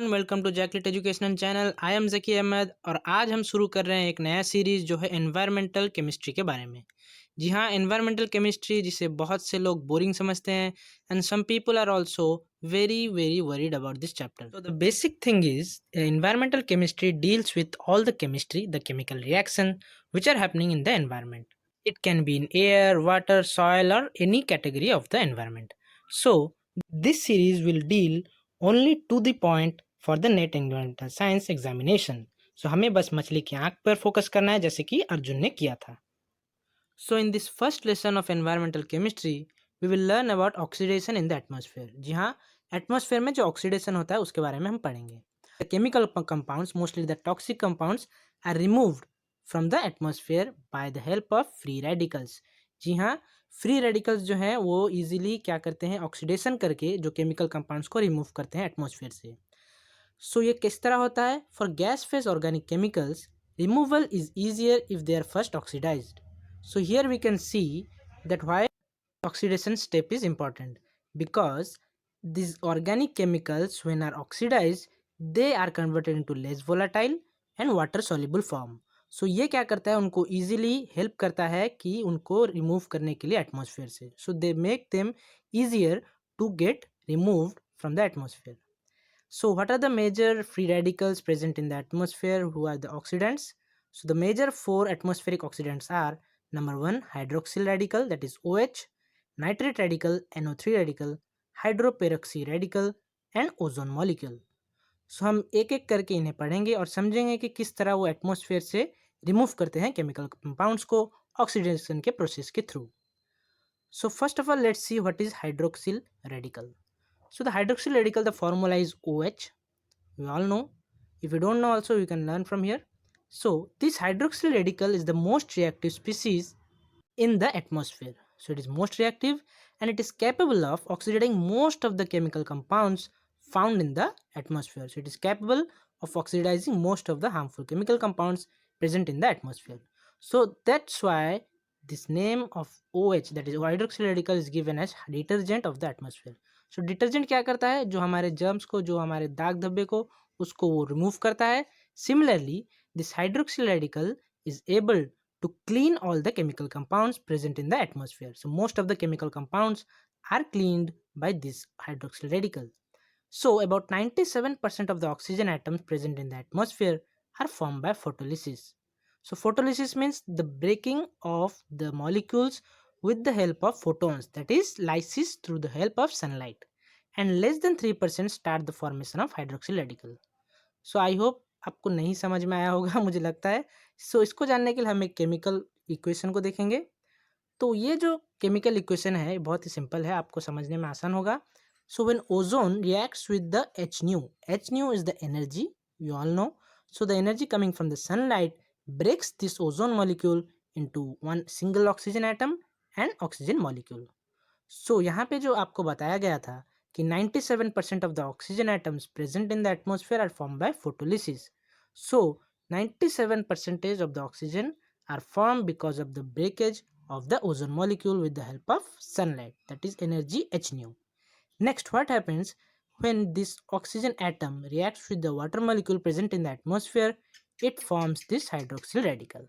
Welcome to जैकलिट educational channel. I am Zaki Ahmed और आज हम शुरू कर रहे हैं एक नया सीरीज़ जो है एनवायरमेंटल केमिस्ट्री के बारे में। जी हाँ, एनवायरमेंटल केमिस्ट्री जिसे बहुत से लोग बोरिंग समझते हैं and some people are also very very worried about this chapter. So the basic thing is environmental chemistry deals with all the chemistry, the chemical reaction which are happening in the environment. It can be in air, water, soil or any category of the environment. So this series will deal only to the point for the NET environmental science examination. So हमें बस मछली की आंख पर focus करना है जैसे कि अर्जुन ने किया था। So in this first lesson of environmental chemistry we will learn about oxidation in the atmosphere. जी हाँ, एटमॉस्फेयर में जो ऑक्सीडेशन होता है उसके बारे में हम पढ़ेंगे। The chemical compounds, mostly the toxic compounds, are removed from the atmosphere by the help of free radicals. जी हाँ, फ्री रेडिकल्स जो हैं वो इजीली क्या करते हैं, ऑक्सीडेशन करके जो केमिकल कंपाउंड्स को रिमूव करते हैं एटमॉस्फेयर से। सो ये किस तरह होता है? For gas phase organic chemicals removal is easier if they are first oxidised. So here we can see that why oxidation step is important, because these organic chemicals when are oxidized they are converted into less volatile and water soluble form. So ये क्या करता है, उनको easily help करता है कि उनको remove करने के लिए atmosphere से. So they make them easier to get removed from the atmosphere. So what are the major free radicals present in the atmosphere? Who are the oxidants? So the major four atmospheric oxidants are: number 1 hydroxyl radical, that is OH, nitrate radical NO3 radical, hydroperoxy radical and ozone molecule. So हम एक एक करके इन्हें पढ़ेंगे और समझेंगे कि किस तरह वो एटमॉस्फेयर से रिमूव करते हैं केमिकल कंपाउंड्स को ऑक्सीडेशन के प्रोसेस के through. So first of all, let's see what is hydroxyl radical. So the hydroxyl radical, the formula is OH. We all know. If you don't know also, you can learn from here. So this hydroxyl radical is the most reactive species in the atmosphere. So it is most reactive and it is capable of oxidating most of the chemical compounds found in the atmosphere. So it is capable of oxidizing most of the harmful chemical compounds present in the atmosphere. So that's why this name of OH, that is hydroxyl radical, is given as detergent of the atmosphere. So detergent क्या करता है, जो हमारे germs को, जो हमारे दाग धब्बे को, उसको वो remove करता है. Similarly, this hydroxyl radical is able to clean all the chemical compounds present in the atmosphere. So most of the chemical compounds are cleaned by this hydroxyl radical. So about 97% of the oxygen atoms present in the atmosphere are formed by photolysis. So photolysis means the breaking of the molecules with the help of photons, that is lysis through the help of sunlight, and less than 3% start the formation of hydroxyl radical. So I hope आपको नहीं समझ में आया होगा मुझे लगता है. सो इसको जानने के लिए हम एक केमिकल इक्वेशन को देखेंगे. तो ये जो केमिकल इक्वेशन है बहुत ही सिंपल है, आपको समझने में आसान होगा. So when ozone reacts with the H nu is the energy, you all know. So the energy coming from the sunlight breaks this ozone molecule into one single oxygen atom and oxygen molecule. So यहाँ पे जो आपको बताया गया था कि 97% of the oxygen atoms present in the atmosphere are formed by photolysis. So 97% of the oxygen are formed because of the breakage of the ozone molecule with the help of sunlight, that is energy h nu. Next, what happens when this oxygen atom reacts with the water molecule present in the atmosphere? It forms this hydroxyl radical.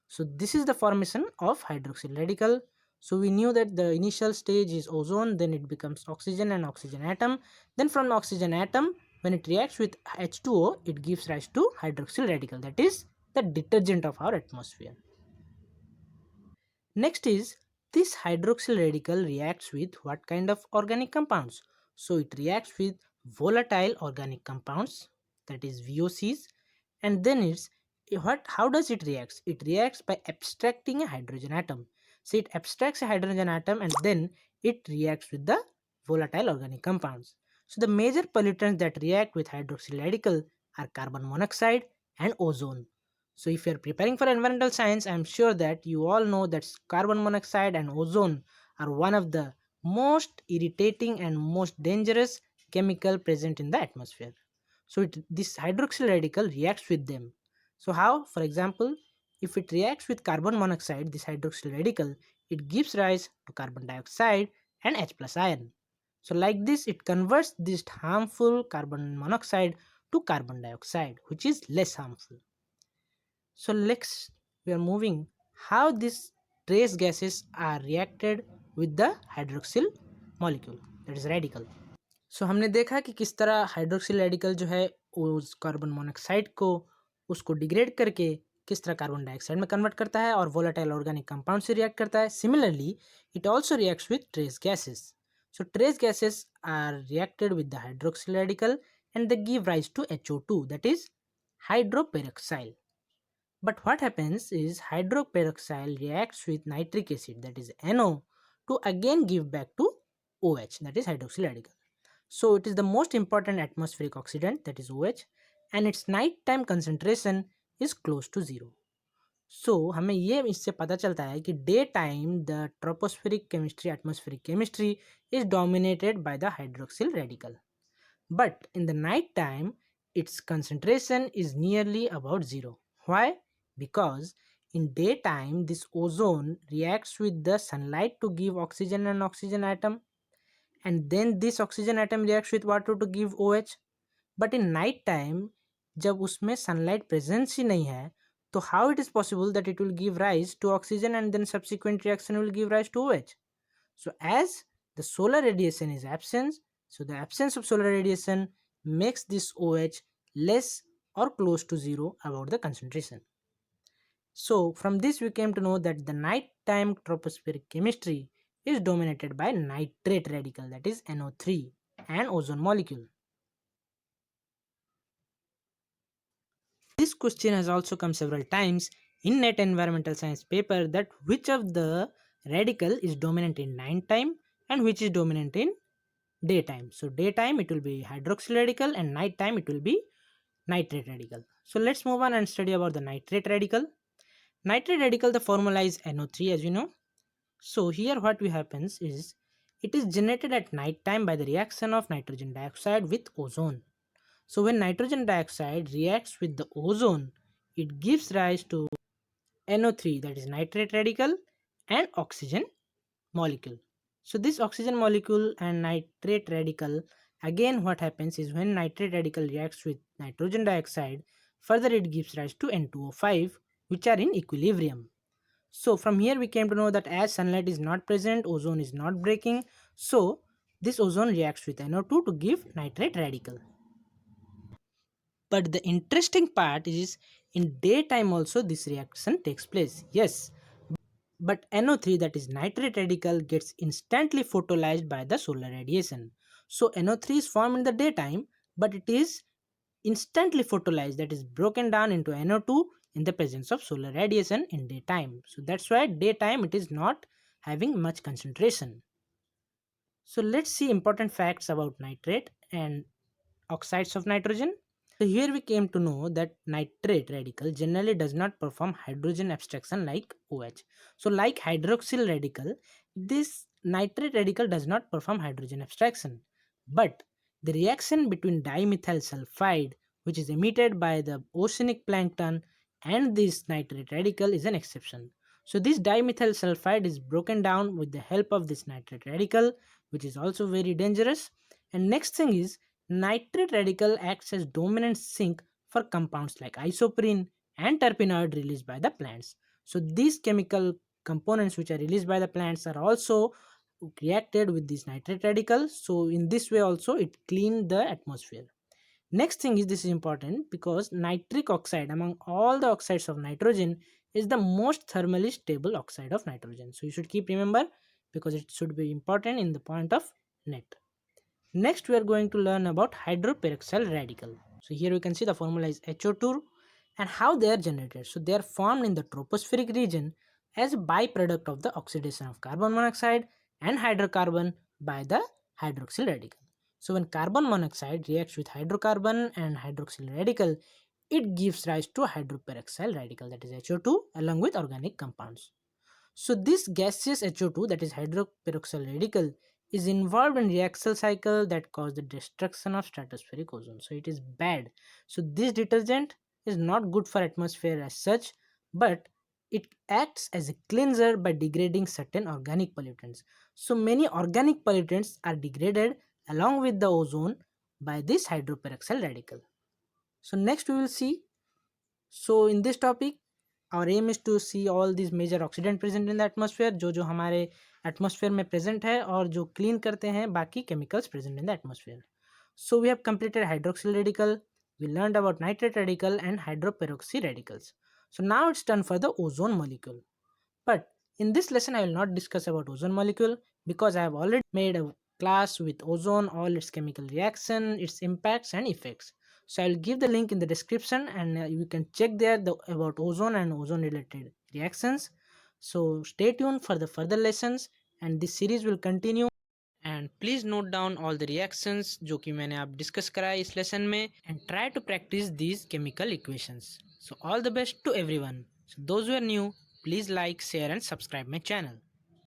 So this is the formation of hydroxyl radical. So we knew that the initial stage is ozone, then it becomes oxygen and oxygen atom. Then from the oxygen atom, when it reacts with H2O, it gives rise to hydroxyl radical, that is the detergent of our atmosphere. Next is, this hydroxyl radical reacts with what kind of organic compounds? So it reacts with volatile organic compounds, that is VOCs, and then it's how does it reacts? It reacts by abstracting a hydrogen atom. So it abstracts a hydrogen atom and then it reacts with the volatile organic compounds. So the major pollutants that react with hydroxyl radical are carbon monoxide and ozone. So if you are preparing for environmental science, I am sure that you all know that carbon monoxide and ozone are one of the most irritating and most dangerous chemical present in the atmosphere. So this hydroxyl radical reacts with them. So how? For example, if it reacts with carbon monoxide, this hydroxyl radical, it gives rise to carbon dioxide and H plus ion. So like this, it converts this harmful carbon monoxide to carbon dioxide, which is less harmful. So next we are moving how these trace gases are reacted with the hydroxyl molecule, that is radical. So हमने देखा कि किस तरह hydroxyl radical जो है उस carbon monoxide को उसको डिग्रेड करके किस तरह कार्बन डाइऑक्साइड में कन्वर्ट करता है और वोलेटाइल ऑर्गेनिक कंपाउंड से रिएक्ट करता है. Similarly it also reacts with trace gases. So trace gases are reacted with the hydroxyl radical and they give rise to HO2, that is hydroperoxyl. But what happens is hydroperoxyl reacts with nitric acid, that is NO, to again give back to OH, that is hydroxyl radical. So it is the most important atmospheric oxidant, that is OH, and its nighttime concentration is close to zero. So हमें ये इससे पता चलता है कि day time the tropospheric chemistry atmospheric chemistry is dominated by the hydroxyl radical, but in the night time its concentration is nearly about zero. Why? Because in daytime this ozone reacts with the sunlight to give oxygen and oxygen atom, and then this oxygen atom reacts with water to give OH. But in night time जब उसमें sunlight presence ही नहीं है, तो how it is possible that it will give rise to oxygen and then subsequent reaction will give rise to OH? So as the solar radiation is absent, so the absence of solar radiation makes this OH less or close to zero about the concentration. So from this we came to know that the nighttime tropospheric chemistry is dominated by nitrate radical, that is NO3, and ozone molecule. This question has also come several times in NET environmental science paper, that which of the radical is dominant in nighttime and which is dominant in daytime. So daytime it will be hydroxyl radical and nighttime it will be nitrate radical. So let's move on and study about the nitrate radical. Nitrate radical, the formula is NO3, as you know. So here what we happens is it is generated at night time by the reaction of nitrogen dioxide with ozone. So when nitrogen dioxide reacts with the ozone, it gives rise to NO3, that is nitrate radical, and oxygen molecule. So this oxygen molecule and nitrate radical, again what happens is when nitrate radical reacts with nitrogen dioxide, further it gives rise to N2O5, which are in equilibrium. So from here we came to know that as sunlight is not present, ozone is not breaking, so this ozone reacts with NO2 to give nitrate radical. But the interesting part is in daytime also this reaction takes place. Yes, but NO3, that is nitrate radical, gets instantly photolyzed by the solar radiation. So NO3 is formed in the daytime, but it is instantly photolyzed, that is broken down into NO2 in the presence of solar radiation in daytime. So that's why daytime it is not having much concentration. So let's see important facts about nitrate and oxides of nitrogen. So here we came to know that nitrate radical generally does not perform hydrogen abstraction like OH. So like hydroxyl radical, this nitrate radical does not perform hydrogen abstraction. But the reaction between dimethyl sulfide, which is emitted by the oceanic plankton, and this nitrate radical is an exception. So this dimethyl sulfide is broken down with the help of this nitrate radical, which is also very dangerous. And next thing is nitrate radical acts as dominant sink for compounds like isoprene and terpenoid released by the plants. So these chemical components which are released by the plants are also reacted with this nitrate radical. So in this way also it clean the atmosphere. Next thing is this is important because nitric oxide among all the oxides of nitrogen is the most thermally stable oxide of nitrogen. So you should keep remember because it should be important in the point of net. Next, we are going to learn about hydroperoxyl radical. So here we can see the formula is HO2 and how they are generated. So they are formed in the tropospheric region as a byproduct of the oxidation of carbon monoxide and hydrocarbon by the hydroxyl radical. So when carbon monoxide reacts with hydrocarbon and hydroxyl radical, it gives rise to hydroperoxyl radical, that is HO2, along with organic compounds. So this gaseous HO2, that is hydroperoxyl radical, is involved in reaction cycle that cause the destruction of stratospheric ozone. So it is bad. So this detergent is not good for atmosphere as such, but It acts as a cleanser by degrading certain organic pollutants. So many organic pollutants are degraded along with the ozone by this hydroperoxyl radical. So next we will see. So in this topic, our aim is to see all these major oxidant present in the atmosphere, जो हमारे atmosphere में present है और जो clean करते हैं बाकी chemicals present in the atmosphere. So we have completed hydroxyl radical, we learned about nitrate radical and hydroperoxy radicals. So now it's done for the ozone molecule. But in this lesson, I will not discuss about ozone molecule because I have already made a class with ozone, all its chemical reaction, its impacts and effects. So I'll give the link in the description and you can check there about ozone and ozone related reactions. So stay tuned for the further lessons and this series will continue. And please note down all the reactions जो कि मैंने आप discuss कराया इस lesson में and try to practice these chemical equations. So all the best to everyone. So those who are new, please like, share and subscribe my channel.